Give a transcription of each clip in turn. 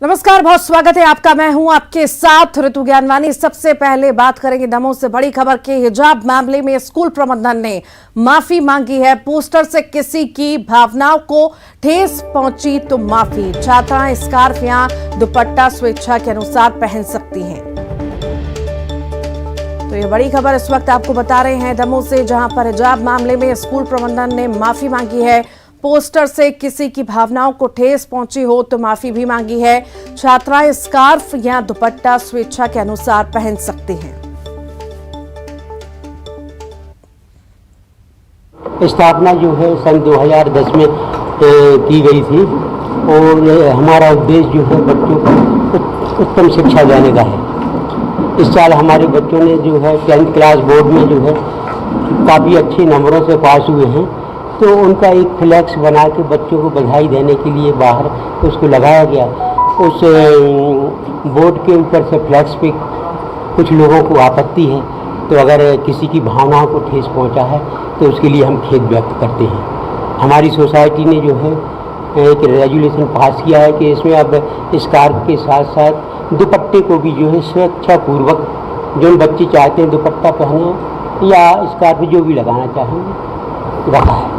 नमस्कार, बहुत स्वागत है आपका। मैं हूं आपके साथ ऋतु ज्ञानवानी। सबसे पहले बात करेंगे दमोह से बड़ी खबर के हिजाब मामले में स्कूल प्रबंधन ने माफी मांगी है। पोस्टर से किसी की भावनाओं को ठेस पहुंची तो माफी। छात्राएं स्कार्फ या दुपट्टा स्वेच्छा के अनुसार पहन सकती हैं। तो ये बड़ी खबर इस वक्त आपको बता रहे हैं दमोह से, जहां पर हिजाब मामले में स्कूल प्रबंधन ने माफी मांगी है। पोस्टर से किसी की भावनाओं को ठेस पहुंची हो तो माफी भी मांगी है। छात्राएं स्कार्फ या दुपट्टा स्वेच्छा के अनुसार पहन सकती हैं। स्थापना जो है सन 2010 में की गई थी और हमारा उद्देश्य जो है बच्चों को उत्तम शिक्षा देने का है। इस साल हमारे बच्चों ने जो है 10th क्लास बोर्ड में जो है काफ़ी अच्छे नंबरों से पास हुए हैं, तो उनका एक फ्लैक्स बना के बच्चों को बधाई देने के लिए बाहर उसको लगाया गया। उस बोर्ड के ऊपर से फ्लैक्स पे कुछ लोगों को आपत्ति है, तो अगर किसी की भावनाओं को ठेस पहुंचा है तो उसके लिए हम खेद व्यक्त करते हैं। हमारी सोसाइटी ने जो है एक रेजुलेशन पास किया है कि इसमें अब स्कार्फ के साथ साथ दुपट्टे को भी जो है स्वेच्छापूर्वक जो बच्चे चाहते हैं दुपट्टा पहने या स्कार्फ जो भी लगाना चाहेंगे रखा है।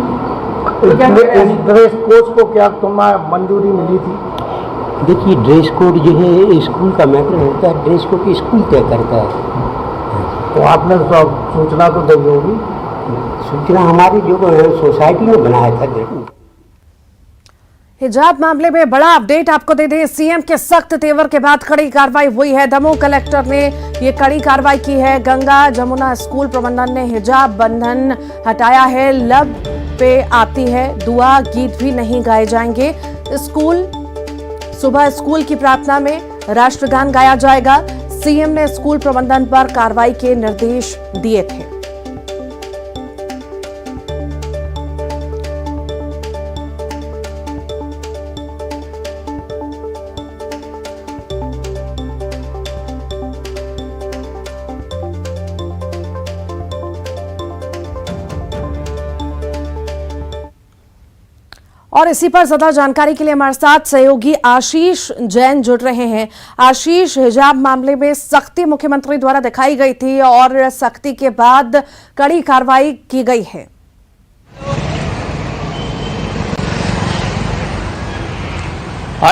ड्रेस कोड को क्या तुम्हें मंजूरी मिली थी? देखिए, ड्रेस कोड जो है स्कूल का मैटर होता है, ड्रेस कोड स्कूल तय करता है। तो आपने सूचना तो दी होगी? सूचना हमारी जो सोसाइटी ने बनाया था। हिजाब मामले में बड़ा अपडेट आपको दे दें। सीएम के सख्त तेवर के बाद कड़ी कार्रवाई हुई है। दमोह कलेक्टर ने ये कड़ी कार्रवाई की है। गंगा जमुना स्कूल प्रबंधन ने हिजाब बंधन हटाया है। लब पे आती है दुआ गीत भी नहीं गाए जाएंगे। सुबह स्कूल की प्रार्थना में राष्ट्रगान गाया जाएगा। सीएम ने स्कूल प्रबंधन पर कार्रवाई के निर्देश दिए थे। और इसी पर ज्यादा जानकारी के लिए हमारे साथ सहयोगी आशीष जैन जुड़ रहे हैं। आशीष, हिजाब मामले में सख्ती मुख्यमंत्री द्वारा दिखाई गई थी और सख्ती के बाद कड़ी कार्रवाई की गई है।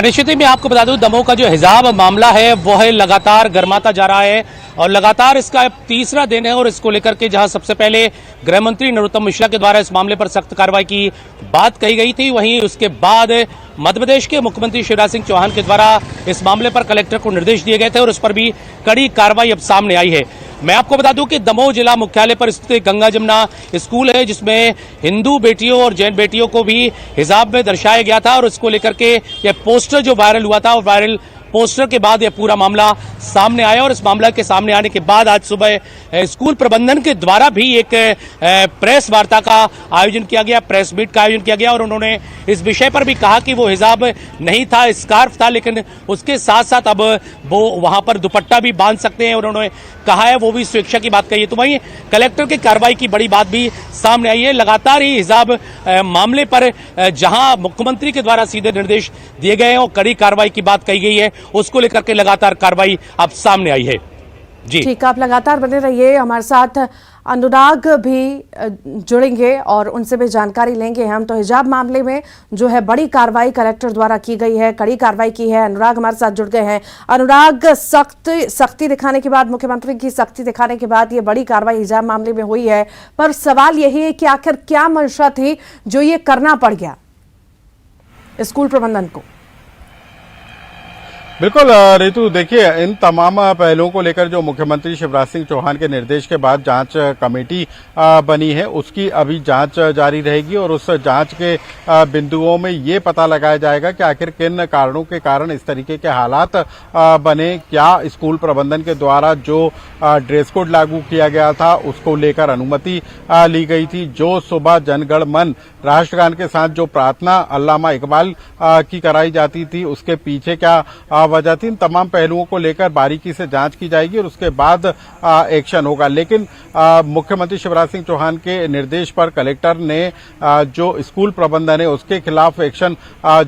निश्चित ही मैं आपको बता दूं, दमोह का जो हिजाब मामला है वो है लगातार गर्माता जा रहा है और लगातार इसका तीसरा दिन है। और इसको लेकर के जहां सबसे पहले गृह मंत्री नरोत्तम मिश्रा के द्वारा इस मामले पर सख्त कार्रवाई की बात कही गई थी, वहीं उसके बाद मध्य प्रदेश के मुख्यमंत्री शिवराज सिंह चौहान के द्वारा इस मामले पर कलेक्टर को निर्देश दिए गए थे और उस पर भी कड़ी कार्रवाई अब सामने आई है। मैं आपको बता दूं कि दमोह जिला मुख्यालय पर स्थित गंगा जमुना स्कूल है, जिसमें हिंदू बेटियों और जैन बेटियों को भी हिजाब में दर्शाया गया था और इसको लेकर के यह पोस्टर जो वायरल हुआ था और वायरल पोस्टर के बाद यह पूरा मामला सामने आया। और इस मामला के सामने आने के बाद आज सुबह स्कूल प्रबंधन के द्वारा भी एक प्रेस वार्ता का आयोजन किया गया, प्रेस मीट का आयोजन किया गया और उन्होंने इस विषय पर भी कहा कि वो हिजाब नहीं था, स्कार्फ था, लेकिन उसके साथ साथ अब वो वहां पर दुपट्टा भी बांध सकते हैं और उन्होंने कहा है वो भी स्वेच्छा की बात कही है। तो वहीं कलेक्टर की कार्रवाई की बड़ी बात भी सामने आई है। लगातार ही हिजाब मामले पर जहां मुख्यमंत्री के द्वारा सीधे निर्देश दिए गए हैं और कड़ी कार्रवाई की बात कही गई है, उसको लेकर के लगातार कार्रवाई अब सामने आई है। जी ठीक, आप लगातार बने रहिए। हमारे साथ अनुराग भी जुड़ेंगे और उनसे भी जानकारी लेंगे हम। तो हिजाब मामले में जो है बड़ी कार्रवाई कलेक्टर द्वारा की गई है, कड़ी कार्रवाई की है। अनुराग हमारे साथ जुड़ गए हैं। अनुराग, सख्ती दिखाने के बाद, मुख्यमंत्री की सख्ती दिखाने के बाद ये बड़ी कार्रवाई हिजाब मामले में हुई है, पर सवाल यही है कि आखिर क्या मंशा थी जो ये करना पड़ गया स्कूल प्रबंधन को? बिल्कुल ऋतु, देखिए, इन तमाम पहलुओं को लेकर जो मुख्यमंत्री शिवराज सिंह चौहान के निर्देश के बाद जांच कमेटी बनी है, उसकी अभी जांच जारी रहेगी और उस जांच के बिंदुओं में ये पता लगाया जाएगा कि आखिर किन कारणों के कारण इस तरीके के हालात बने। क्या स्कूल प्रबंधन के द्वारा जो ड्रेस कोड लागू किया गया था उसको लेकर अनुमति ली गई थी, जो सुबह जनगण मन राष्ट्रगान के साथ जो प्रार्थना अल्लामा इकबाल की कराई जाती थी, उसके पीछे क्या वजह थी। इन तमाम पहलुओं को लेकर बारीकी से जांच की जाएगी और उसके बाद एक्शन होगा। लेकिन मुख्यमंत्री शिवराज सिंह चौहान के निर्देश पर कलेक्टर ने जो स्कूल प्रबंधन है उसके खिलाफ एक्शन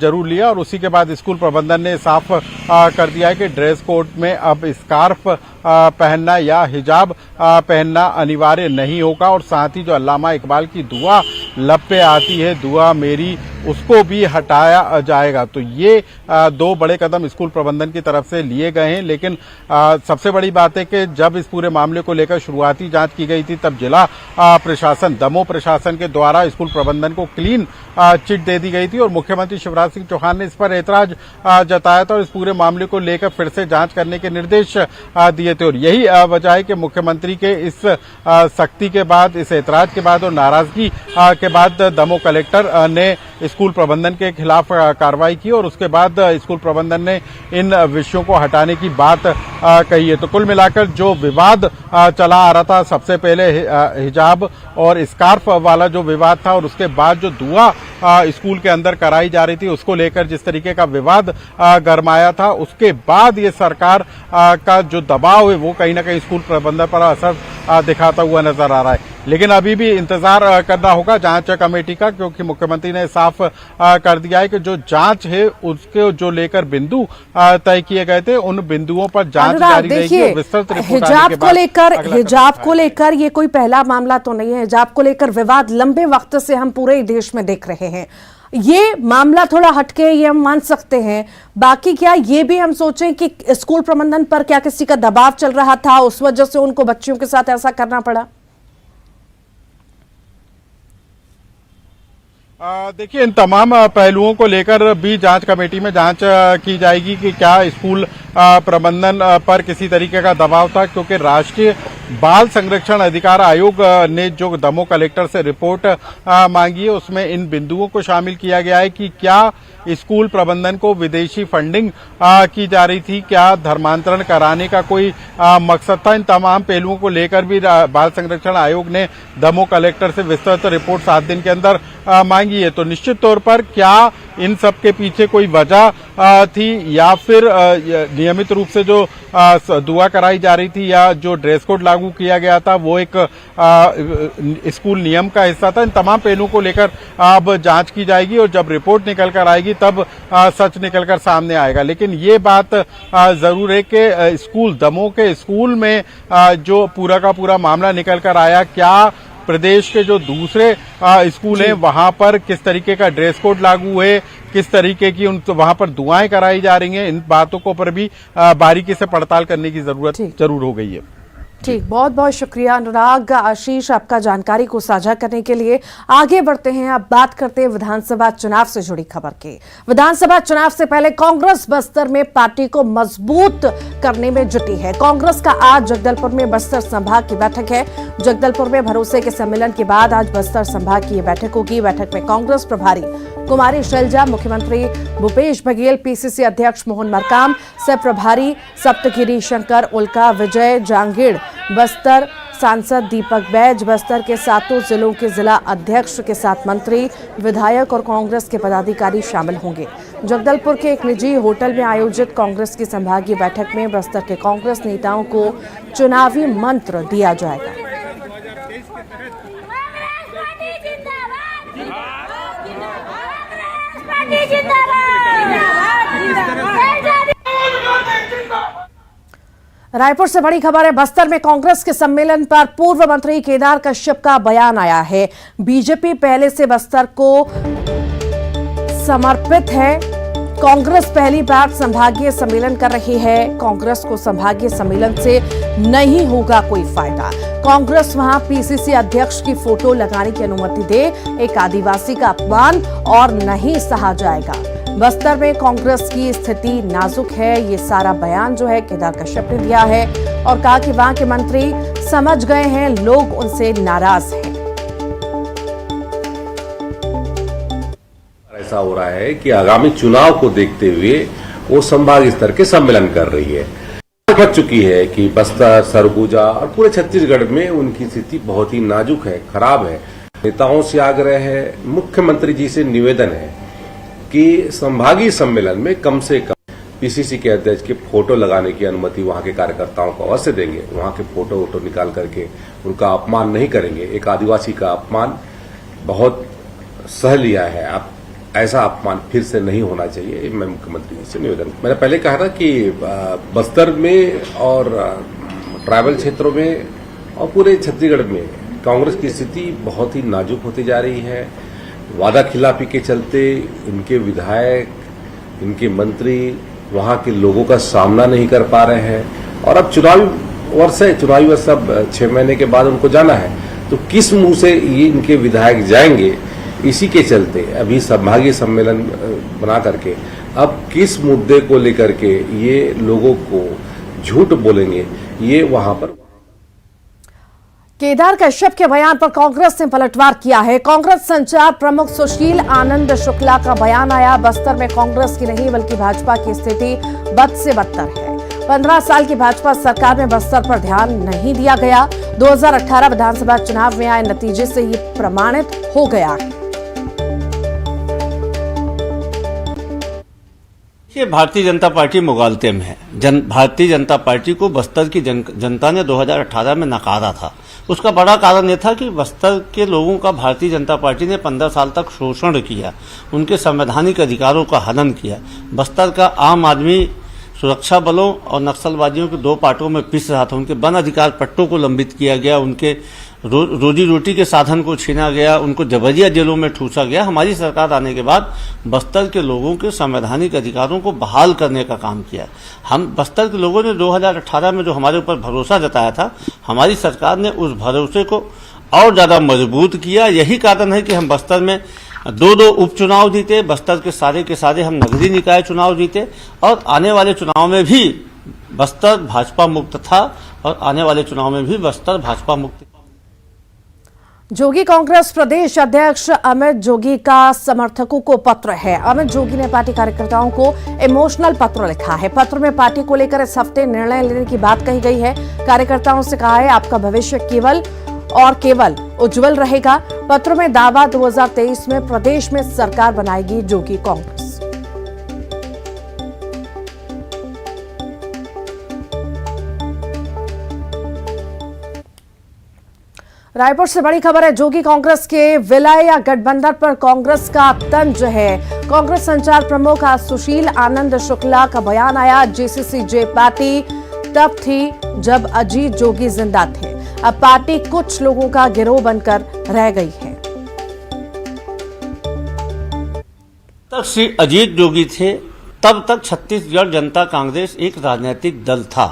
जरूर लिया और उसी के बाद स्कूल प्रबंधन ने साफ कर दिया है कि ड्रेस कोड में अब स्कार्फ पहनना या हिजाब पहनना अनिवार्य नहीं होगा और साथ ही जो अल्लामा इकबाल की दुआ लब पे आती है, दुआ मेरी, उसको भी हटाया जाएगा। तो ये दो बड़े कदम स्कूल प्रबंधन की तरफ से लिए गए हैं। लेकिन सबसे बड़ी बात है कि जब इस पूरे मामले को लेकर शुरुआती जांच की गई थी तब जिला प्रशासन, दमोह प्रशासन के द्वारा स्कूल प्रबंधन को क्लीन चिट दे दी गई थी और मुख्यमंत्री शिवराज सिंह चौहान ने इस पर ऐतराज जताया था और इस पूरे मामले को लेकर फिर से जांच करने के निर्देश दिए थे। और यही वजह है कि मुख्यमंत्री के इस सख्ती के बाद, इस ऐतराज के बाद और नाराजगी के बाद दमोह कलेक्टर ने स्कूल प्रबंधन के खिलाफ कार्रवाई की और उसके बाद स्कूल प्रबंधन ने इन विषयों को हटाने की बात कही है। तो कुल मिलाकर जो विवाद चला आ रहा था, सबसे पहले हिजाब और स्कार्फ वाला जो विवाद था और उसके बाद जो दुआ स्कूल के अंदर कराई जा रही थी उसको लेकर जिस तरीके का विवाद गरमाया था, उसके बाद ये सरकार का जो दबाव है वो कहीं ना कहीं स्कूल प्रबंधन पर असर दिखाता हुआ नजर आ रहा है। लेकिन अभी भी इंतजार करना होगा जांच कमेटी का, क्योंकि मुख्यमंत्री ने साफ कर दिया है कि जो जांच है उसके जो लेकर बिंदु तय किए गए थे उन बिंदुओं पर जांच जारी रहेगी और विस्तृत रिपोर्ट आने के बाद हिजाब को लेकर ये कोई पहला मामला तो नहीं है। हिजाब को लेकर विवाद लंबे वक्त से हम पूरे देश में देख रहे हैं। ये मामला थोड़ा हटके ये हम मान सकते हैं, बाकी क्या ये भी हम सोचें कि स्कूल प्रबंधन पर क्या किसी का दबाव चल रहा था, उस वजह से उनको बच्चियों के साथ ऐसा करना पड़ा? देखिए, इन तमाम पहलुओं को लेकर भी जांच कमेटी में जांच की जाएगी कि क्या स्कूल प्रबंधन पर किसी तरीके का दबाव था, क्योंकि राष्ट्रीय बाल संरक्षण अधिकार आयोग ने जो दमोह कलेक्टर से रिपोर्ट मांगी है उसमें इन बिंदुओं को शामिल किया गया है कि क्या स्कूल प्रबंधन को विदेशी फंडिंग की जा रही थी, क्या धर्मांतरण कराने का कोई मकसद था। इन तमाम पहलुओं को लेकर भी बाल संरक्षण आयोग ने दमोह कलेक्टर से विस्तृत रिपोर्ट 7 दिन के अंदर मांगी है। तो निश्चित तौर पर क्या इन सब के पीछे कोई वजह थी या फिर नियमित रूप से जो दुआ कराई जा रही थी या जो ड्रेस कोड लागू किया गया था वो एक स्कूल नियम का हिस्सा था। इन तमाम पहलुओं को लेकर अब जांच की जाएगी और जब रिपोर्ट निकल कर आएगी तब सच निकल कर सामने आएगा। लेकिन ये बात जरूर है कि स्कूल, दमोह के स्कूल में जो पूरा का पूरा मामला निकल कर आया, क्या प्रदेश के जो दूसरे स्कूल हैं वहां पर किस तरीके का ड्रेस कोड लागू है, किस तरीके की वहां पर दुआएं कराई जा रही हैं, इन बातों को पर भी बारीकी से पड़ताल करने की जरूरत जरूर हो गई है। ठीक, बहुत बहुत शुक्रिया अनुराग, आशीष, आपका जानकारी को साझा करने के लिए। आगे बढ़ते हैं, अब बात करते हैं विधानसभा चुनाव से जुड़ी खबर की। विधानसभा चुनाव से पहले कांग्रेस बस्तर में पार्टी को मजबूत करने में जुटी है। कांग्रेस का आज जगदलपुर में बस्तर संभाग की बैठक है। जगदलपुर में भरोसे के सम्मेलन के बाद आज बस्तर संभाग की बैठक होगी। बैठक में कांग्रेस प्रभारी कुमारी शैलजा, मुख्यमंत्री भूपेश बघेल, पीसीसी अध्यक्ष मोहन मरकाम, सह प्रभारी सप्तगिरी शंकर उल्का, विजय जांगीड़, बस्तर सांसद दीपक बैज, बस्तर के 7 जिलों के जिला अध्यक्ष के साथ मंत्री, विधायक और कांग्रेस के पदाधिकारी शामिल होंगे। जगदलपुर के एक निजी होटल में आयोजित कांग्रेस की संभागीय बैठक में बस्तर के कांग्रेस नेताओं को चुनावी मंत्र दिया जाएगा। रायपुर से बड़ी खबर है। बस्तर में कांग्रेस के सम्मेलन पर पूर्व मंत्री केदार कश्यप का बयान आया है। बीजेपी पहले से बस्तर को समर्पित है। कांग्रेस पहली बार संभागीय सम्मेलन कर रही है। कांग्रेस को संभागीय सम्मेलन से नहीं होगा कोई फायदा। कांग्रेस वहां पीसीसी अध्यक्ष की फोटो लगाने की अनुमति दे, एक आदिवासी का अपमान और नहीं सहा जाएगा। बस्तर में कांग्रेस की स्थिति नाजुक है। ये सारा बयान जो है केदार कश्यप ने दिया है और कहा कि वहां के मंत्री समझ गए हैं, लोग उनसे नाराज हैं। ऐसा हो रहा है कि आगामी चुनाव को देखते हुए वो संभाग स्तर के सम्मेलन कर रही है। लग चुकी है कि बस्तर, सरगुजा और पूरे छत्तीसगढ़ में उनकी स्थिति बहुत ही नाजुक है, खराब है। नेताओं से आग्रह है, मुख्यमंत्री जी से निवेदन है कि संभागीय सम्मेलन में कम से कम पीसीसी के अध्यक्ष के फोटो लगाने की अनुमति वहां के कार्यकर्ताओं को अवश्य देंगे। वहां के फोटो वोटो निकाल करके उनका अपमान नहीं करेंगे। एक आदिवासी का अपमान बहुत सह लिया है, आप ऐसा अपमान फिर से नहीं होना चाहिए। मैं मुख्यमंत्री जी से निवेदन, मैंने पहले कहा था कि बस्तर में और ट्राइबल क्षेत्रों में और पूरे छत्तीसगढ़ में कांग्रेस की स्थिति बहुत ही नाजुक होती जा रही है। वादा खिलाफी के चलते इनके विधायक, इनके मंत्री वहां के लोगों का सामना नहीं कर पा रहे हैं। और अब चुनावी वर्ष है, चुनावी वर्ष अब 6 महीने के बाद उनको जाना है, तो किस मुंह से ये इनके विधायक जाएंगे? इसी के चलते अभी संभागीय सम्मेलन बना करके अब किस मुद्दे को लेकर के ये लोगों को झूठ बोलेंगे, ये वहां पर। केदार कश्यप के बयान पर कांग्रेस ने पलटवार किया है। कांग्रेस संचार प्रमुख सुशील आनंद शुक्ला का बयान आया, बस्तर में कांग्रेस की नहीं बल्कि भाजपा की स्थिति बद से बदतर है। 15 साल की भाजपा सरकार में बस्तर पर ध्यान नहीं दिया गया। 2018 विधानसभा चुनाव में आए नतीजे से ये प्रमाणित हो गया है। ये भारतीय जनता पार्टी मुगालते में है। भारतीय जनता पार्टी को बस्तर की जनता ने 2018 में नकारा था। उसका बड़ा कारण यह था कि बस्तर के लोगों का भारतीय जनता पार्टी ने 15 साल तक शोषण किया, उनके संवैधानिक अधिकारों का हनन किया। बस्तर का आम आदमी सुरक्षा बलों और नक्सलवादियों के 2 पार्टों में पिस रहा था। उनके वन अधिकार पट्टों को लंबित किया गया, उनके रोजी रोटी के साधन को छीना गया, उनको जबरिया जेलों में ठूसा गया। हमारी सरकार आने के बाद बस्तर के लोगों के संवैधानिक अधिकारों को बहाल करने का काम किया। हम बस्तर के लोगों ने 2018 में जो हमारे ऊपर भरोसा जताया था, हमारी सरकार ने उस भरोसे को और ज्यादा मजबूत किया। यही कारण है कि हम बस्तर में 2 उपचुनाव जीते, बस्तर के सारे हम नगरीय निकाय चुनाव जीते और आने वाले चुनाव में भी बस्तर भाजपा मुक्त था और आने वाले चुनाव में भी बस्तर भाजपा मुक्त। जोगी कांग्रेस प्रदेश अध्यक्ष अमित जोगी का समर्थकों को पत्र है। अमित जोगी ने पार्टी कार्यकर्ताओं को इमोशनल पत्र लिखा है। पत्र में पार्टी को लेकर इस हफ्ते निर्णय लेने की बात कही गई है। कार्यकर्ताओं से कहा है, आपका भविष्य केवल और केवल उज्जवल रहेगा। पत्र में दावा 2023 में प्रदेश में सरकार बनाएगी जोगी कांग्रेस। रायपुर से बड़ी खबर है, जोगी कांग्रेस के विलय या गठबंधन पर कांग्रेस का तंज है। कांग्रेस संचार प्रमुख सुशील आनंद शुक्ला का बयान आया, जेसीसी-जे पार्टी तब थी जब अजीत जोगी जिंदा थे, अब पार्टी कुछ लोगों का गिरोह बनकर रह गई है। तब श्री अजीत जोगी थे, तब तक छत्तीसगढ़ जनता कांग्रेस एक राजनीतिक दल था।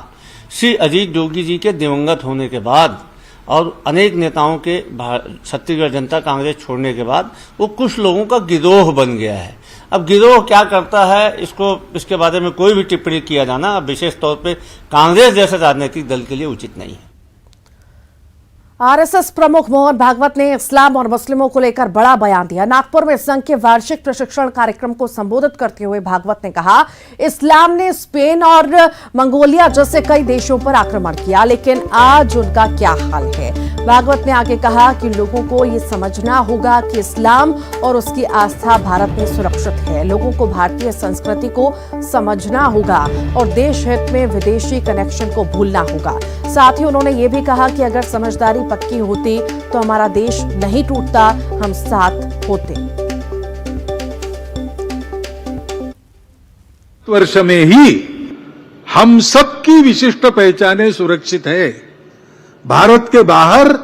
श्री अजीत जोगी जी के दिवंगत होने के बाद और अनेक नेताओं के छत्तीसगढ़ जनता कांग्रेस छोड़ने के बाद वो कुछ लोगों का गिरोह बन गया है। अब गिरोह क्या करता है, इसके बारे में कोई भी टिप्पणी किया जाना विशेष तौर पे कांग्रेस जैसे राजनीतिक दल के लिए उचित नहीं है। आरएसएस प्रमुख मोहन भागवत ने इस्लाम और मुस्लिमों को लेकर बड़ा बयान दिया। नागपुर में संघ के वार्षिक प्रशिक्षण कार्यक्रम को संबोधित करते हुए भागवत ने कहा, इस्लाम ने स्पेन और मंगोलिया जैसे कई देशों पर आक्रमण किया, लेकिन आज उनका क्या हाल है। भागवत ने आगे कहा कि लोगों को ये समझना होगा कि इस्लाम और उसकी आस्था भारत में सुरक्षित है। लोगों को भारतीय संस्कृति को समझना होगा और देश हित में विदेशी कनेक्शन को भूलना होगा। साथ ही उन्होंने ये भी कहा कि अगर समझदारी पक्की होती तो हमारा देश नहीं टूटता, हम साथ होते। वर्ष में ही हम सबकी विशिष्ट पहचानें सुरक्षित है। भारत के बाहर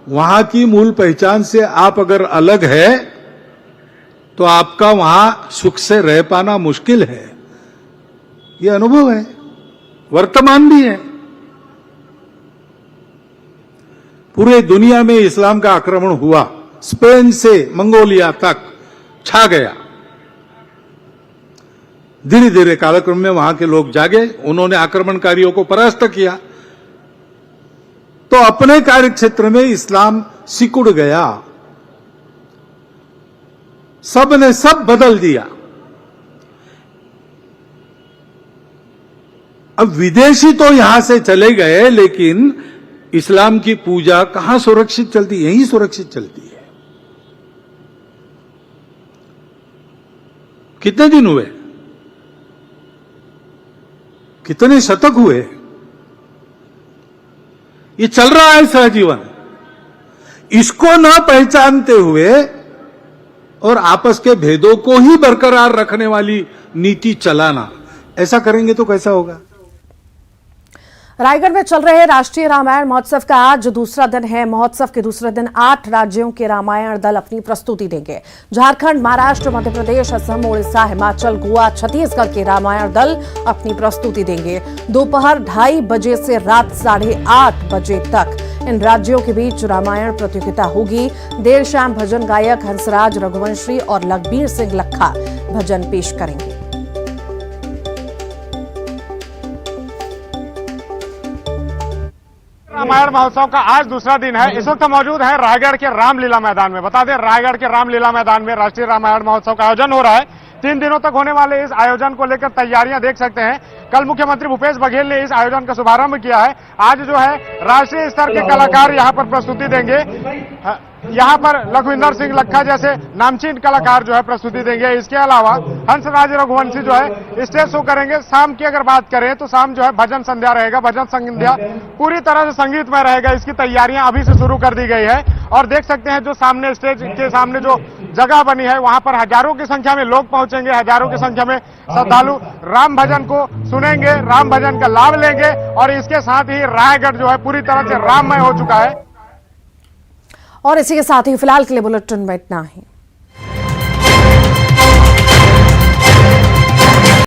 वहां की मूल पहचान से आप अगर अलग है तो आपका वहां सुख से रह पाना मुश्किल है। यह अनुभव है, वर्तमान भी है। पूरे दुनिया में इस्लाम का आक्रमण हुआ, स्पेन से मंगोलिया तक छा गया। धीरे धीरे कालक्रम में वहां के लोग जागे, उन्होंने आक्रमणकारियों को परास्त किया, तो अपने कार्यक्षेत्र में इस्लाम सिकुड़ गया। सब ने सब बदल दिया। अब विदेशी तो यहां से चले गए, लेकिन इस्लाम की पूजा कहां सुरक्षित चलती? यहीं सुरक्षित चलती है। कितने दिन हुए? कितने शतक हुए, ये चल रहा है सहजीवन। इसको न पहचानते हुए और आपस के भेदों को ही बरकरार रखने वाली नीति चलाना, ऐसा करेंगे तो कैसा होगा। रायगढ़ में चल रहे राष्ट्रीय रामायण महोत्सव का आज दूसरा दिन है। महोत्सव के दूसरे दिन 8 राज्यों के रामायण दल अपनी प्रस्तुति देंगे। झारखंड, महाराष्ट्र, मध्य प्रदेश, असम, उड़ीसा, हिमाचल, गोवा, छत्तीसगढ़ के रामायण दल अपनी प्रस्तुति देंगे। दोपहर 2:30 बजे से रात 8:30 बजे तक इन राज्यों के बीच रामायण प्रतियोगिता होगी। देर शाम भजन गायक हंसराज रघुवंशी और लखबीर सिंह लखा भजन पेश करेंगे। रामायण महोत्सव का आज दूसरा दिन है। इस वक्त हम मौजूद हैं रायगढ़ के रामलीला मैदान में। बता दें, रायगढ़ के रामलीला मैदान में राष्ट्रीय रामायण महोत्सव का आयोजन हो रहा है। 3 दिनों तक होने वाले इस आयोजन को लेकर तैयारियां देख सकते हैं। कल मुख्यमंत्री भूपेश बघेल ने इस आयोजन का शुभारंभ किया है। आज जो है राष्ट्रीय स्तर के कलाकार यहां पर प्रस्तुति देंगे। यहां पर लखविंदर सिंह लखा जैसे नामचीन कलाकार जो है प्रस्तुति देंगे। इसके अलावा हंसराज रघुवंशी जो है स्टेज शो करेंगे। शाम की अगर बात करें तो शाम जो है भजन संध्या रहेगा। भजन संध्या पूरी तरह से संगीतमय रहेगा। इसकी तैयारियां अभी से शुरू कर दी गई है और देख सकते हैं जो सामने स्टेज के सामने जो जगह बनी है वहां पर हजारों की संख्या में लोग पहुंचेंगे। हजारों की संख्या में श्रद्धालु राम भजन को सुनेंगे, राम भजन का लाभ लेंगे और इसके साथ ही रायगढ़ जो है पूरी तरह से राममय हो चुका है। और इसी के साथ ही फिलहाल के लिए बुलेटिन में इतना ही।